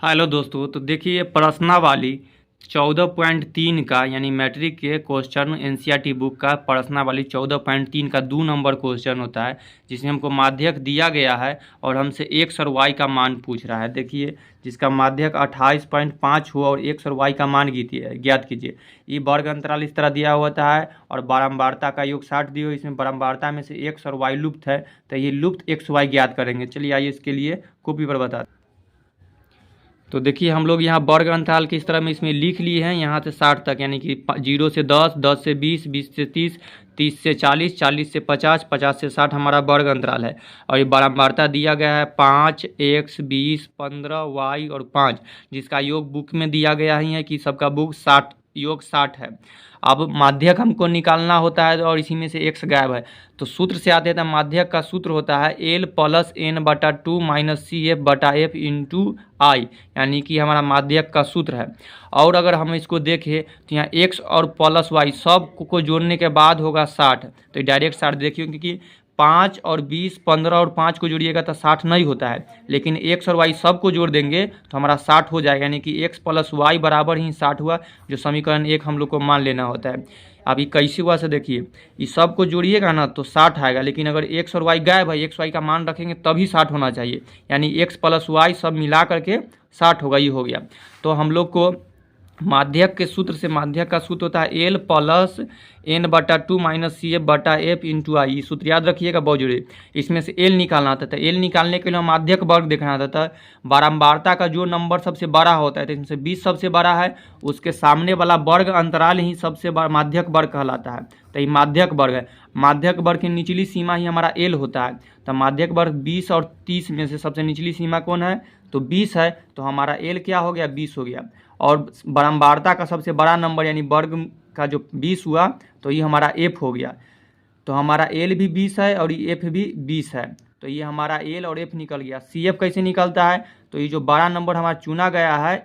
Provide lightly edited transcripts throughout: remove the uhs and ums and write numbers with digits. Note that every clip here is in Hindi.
हेलो दोस्तों, तो देखिए प्रश्नावली 14.3 का यानी मैट्रिक के क्वेश्चन एनसीईआरटी बुक का प्रश्नावली 14.3 का 2 नंबर क्वेश्चन होता है, जिसमें हमको माध्यक दिया गया है और हमसे एक्स और वाई का मान पूछ रहा है। देखिए जिसका माध्यक 28.5 हुआ और एक्स और वाई का मान ज्ञात कीजिए। ये वर्ग अंतराल इस तरह दिया होता है और बारंबारता का योग 60 दिए हुए, इसमें बारंबारता में से एक्स और वाई लुप्त है, तो ये लुप्त एक्स वाई ज्ञात करेंगे। चलिए आइए इसके लिए कॉपी पर बता। तो देखिए हम लोग यहाँ वर्ग अंतराल की इस तरह में इसमें लिख लिए हैं यहाँ से 60 तक, यानी कि 0 से 10, 10 से 20, 20 से 30, 30 से 40, 40 से 50, 50 से 60 हमारा वर्ग अंतराल है। और ये बारंबारता दिया गया है 5, x, 20, 15, y और 5, जिसका योग बुक में दिया गया ही है कि सबका बुक 60 योग 60 है। अब माध्यक हमको निकालना होता है और इसी में से x गायब है, तो सूत्र से आते हैं। तो माध्यक का सूत्र होता है L plus n/2 minus CF/F into I, यानी कि हमारा माध्यक का सूत्र है। और अगर हम इसको देखें तो यहाँ x और प्लस y सब को जोड़ने के बाद होगा 60, तो डायरेक्ट 60 देखिए, क्योंकि 5 और 20, 15 और 5 को जोड़िएगा तो 60 नहीं होता है, लेकिन x और y सब को जोड़ देंगे तो हमारा 60 हो जाएगा, यानी कि x प्लस वाई बराबर ही 60 हुआ, जो समीकरण 1 हम लोग को मान लेना होता है। अब ये कैसे हुआ से देखिए, इस सब को जोड़िएगा ना तो 60 आएगा, लेकिन अगर x और y गायब है, x y का मान रखेंगे तभी 60 होना चाहिए, यानी x प्लस वाई सब मिला करके 60 होगा। ये हो गया। तो हम लोग को माध्यक के सूत्र से, माध्यक का सूत्र होता है L plus n/2 minus CF/F into I. ये सूत्र याद रखिएगा बहुत जरूरी। इसमें से L निकालना था, तो L निकालने के लिए हम माध्यक वर्ग देखना था। बारंबारता का जो नंबर सबसे बड़ा होता है, तो इसमें से 20 सबसे बड़ा है, उसके सामने वाला वर्ग अंतराल ही सबसे बड़ा माध्यक वर्ग कहलाता है, तो ये माध्यक वर्ग है। माध्यक वर्ग की निचली सीमा ही हमारा L होता है, तो माध्यक वर्ग 20 और 30 में से सबसे निचली सीमा कौन है, तो 20 है, तो हमारा L क्या हो गया, 20 हो गया। और बारंबारता का सबसे बड़ा नंबर यानी वर्ग का जो 20 हुआ, तो ये हमारा F हो गया। तो हमारा L भी 20 है और ये F भी 20 है, तो ये हमारा L और F निकल गया। CF कैसे निकलता है, तो ये जो बड़ा नंबर हमारा चुना गया है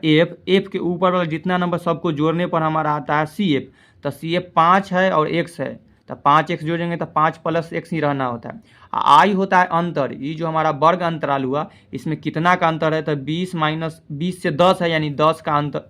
F के ऊपर वाला जितना नंबर सबको जोड़ने पर हमारा आता है CF, तो CF 5 है और x है, तो 5x जोड़ेंगे तो 5 प्लस x ही रहना होता है। आई होता है अंतर, ये जो हमारा वर्ग अंतराल हुआ इसमें कितना का अंतर है, तो 20 माइनस 20 से 10 है, यानी 10 का अंतर।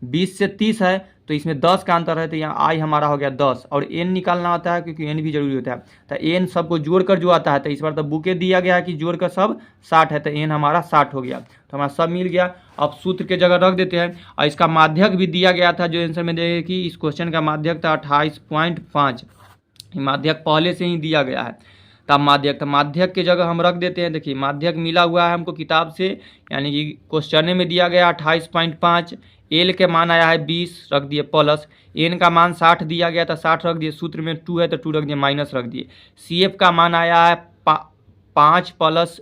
20 से 30 है तो इसमें 10 का अंतर है, तो यहाँ आई हमारा हो गया 10। और n निकालना होता है, क्योंकि n भी जरूरी होता है, तो n सबको जोड़कर जो आता है, तो इस बार तो बुके दिया गया है कि जोड़कर सब 60 है, तो n हमारा 60 हो गया, तो हमारा सब मिल गया। अब सूत्र के जगह रख देते हैं। और इसका माध्यक भी दिया गया था, जो आंसर में देगा कि इस क्वेश्चन का माध्यक था 28.5, माध्यक पहले से ही दिया गया है। तब माध्यक, तो माध्यक के जगह हम रख देते हैं। देखिए माध्यक मिला हुआ है हमको किताब से, यानी कि क्वेश्चन में दिया गया 28.5, L के मान आया है 20 रख दिए, प्लस n का मान 60 दिया गया था, 60 रख दिए, सूत्र में 2 है तो 2 रख दिए, माइनस रख दिए। CF का मान आया है 5 प्लस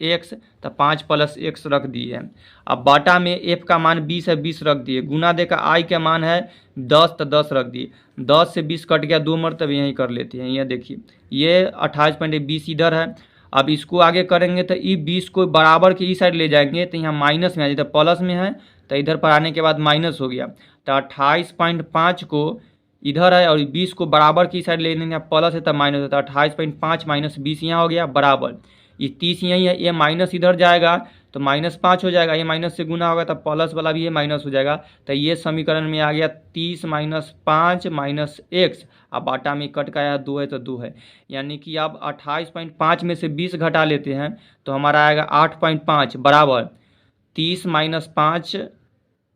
x, तो 5 प्लस x रख दिए हैं। अब बाटा में f का मान 20 है, 20 रख दिए, गुना देकर i का मान है 10, तो 10 रख दिए। 10 से 20 कट गया, 2 मरतब यहीं कर लेते हैं। ये देखिए ये 28.20 इधर है। अब इसको आगे करेंगे तो ये 20 को बराबर के इस साइड ले जाएंगे, तो यहाँ माइनस में आ जाए, प्लस में है तो इधर पर आने के बाद माइनस हो गया। तो 28.5 को इधर है और 20 को बराबर की साइड ले लेंगे, प्लस है तब माइनस होता है। 28.5 माइनस 20 यहाँ हो गया बराबर, ये 30 यहीं है, ये माइनस इधर जाएगा तो -5 हो जाएगा, ये माइनस से गुना होगा तब प्लस वाला भी ये माइनस हो जाएगा। तो ये समीकरण में आ गया 30 माइनस 5 माइनस x। अब बाटा में कट का आया 2 है तो 2 है, यानी कि अब 28.5 में से 20 घटा लेते हैं तो हमारा आएगा 8.5 बराबर 30 माइनस 5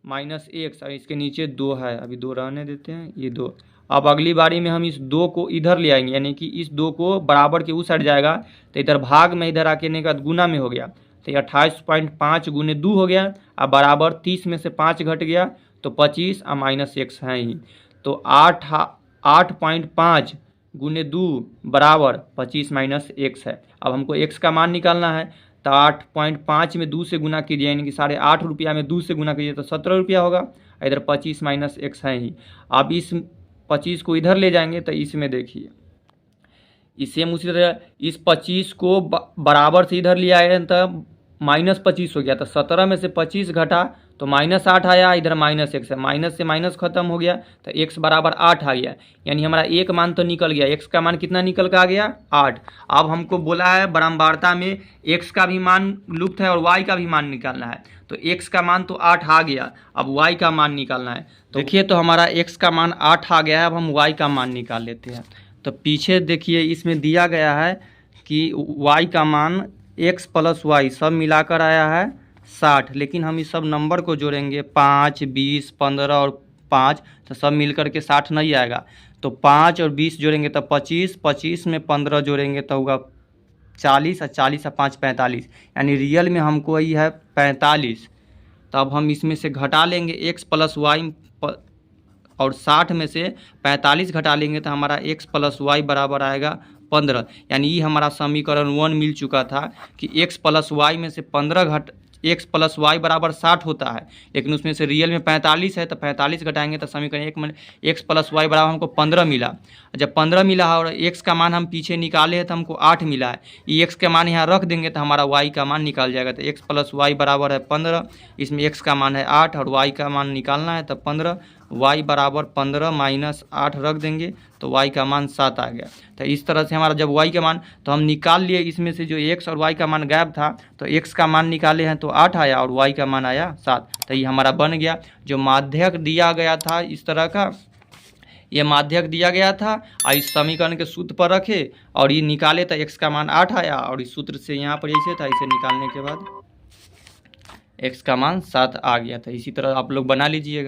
माइनस x, और इसके नीचे 2 है, अभी 2 रहने देते हैं, ये 2। अब अगली बारी में हम इस 2 को इधर ले आएंगे, यानी कि इस 2 को बराबर के उस साइड जाएगा, तो इधर भाग में इधर आके ने का गुना में हो गया, तो 28.5 गुने 2 हो गया। अब बराबर 30 में से 5 घट गया तो 25 और माइनस x है ही, तो 8.5 गुने 2 बराबर 25 माइनस x है। अब हमको x का मान निकालना है, तो 8.5 में 2 से गुना कीजिए, यानी कि 8.5 रुपया में 2 से गुना कीजिए तो 17 रुपया होगा, इधर 25 माइनस x है ही। अब इस 25 को इधर ले जाएंगे तो इसमें देखिए इसे उसी तरह इस 25 को बराबर से इधर ले आए तब -25 हो गया, तो 17 में से 25 घटा तो -8 आया, इधर -x है, माइनस से माइनस खत्म हो गया तो x बराबर 8 आ गया, यानी हमारा एक मान तो निकल गया। x का मान कितना निकल कर आ गया, 8। अब हमको बोला है बारंबारता में x का भी मान लुप्त है और y का भी मान निकालना है, तो x का मान तो 8 आ गया, अब y का मान निकालना है। तो देखिए तो हमारा x का मान 8 आ गया है, अब हम y का मान निकाल लेते हैं। तो पीछे देखिए इसमें दिया गया है कि y का मान x प्लस वाई सब मिलाकर आया है 60, लेकिन हम इस सब नंबर को जोड़ेंगे 5, 20, 15 और 5, तो सब मिलकर के 60 नहीं आएगा। तो 5 और 20 जोड़ेंगे तो 25, 25 में 15 जोड़ेंगे तो होगा 40, और 40 और 5 45, यानी रियल में हमको यही है 45। तो अब हम इसमें से घटा लेंगे x प्लस वाई, और 60 में से 45 घटा लेंगे तो हमारा x प्लस वाई बराबर आएगा 15। यानी ये हमारा समीकरण 1 मिल चुका था कि x प्लस वाई में से 15 x प्लस वाई बराबर 60 होता है, लेकिन उसमें से रियल में 45 है, तो 45 घटाएंगे तो समीकरण 1 में x प्लस वाई बराबर हमको 15 मिला। जब 15 मिला है और x का मान हम पीछे निकाले हैं तो हमको 8 मिला है, ये x का मान यहाँ रख देंगे तो हमारा y का मान निकाल जाएगा। तो x प्लस वाई बराबर है 15, इसमें x का मान है 8 और y का मान निकालना है, तो 15, y बराबर 15 माइनस 8 रख देंगे तो y का मान 7 आ गया। तो इस तरह से हमारा जब y का मान तो हम निकाल लिए, इसमें से जो x और y का मान गायब था तो x का मान निकाले हैं तो 8 आया और y का मान आया 7। तो ये हमारा बन गया। जो माध्यक दिया गया था इस तरह का, ये माध्यक दिया गया था और इस समीकरण के सूत्र पर रखे और ये निकाले तो x का मान 8 आया, और इस सूत्र से यहाँ पर ऐसे था, इसे निकालने के बाद x का मान 7 आ गया था। इसी तरह आप लोग बना लीजिएगा।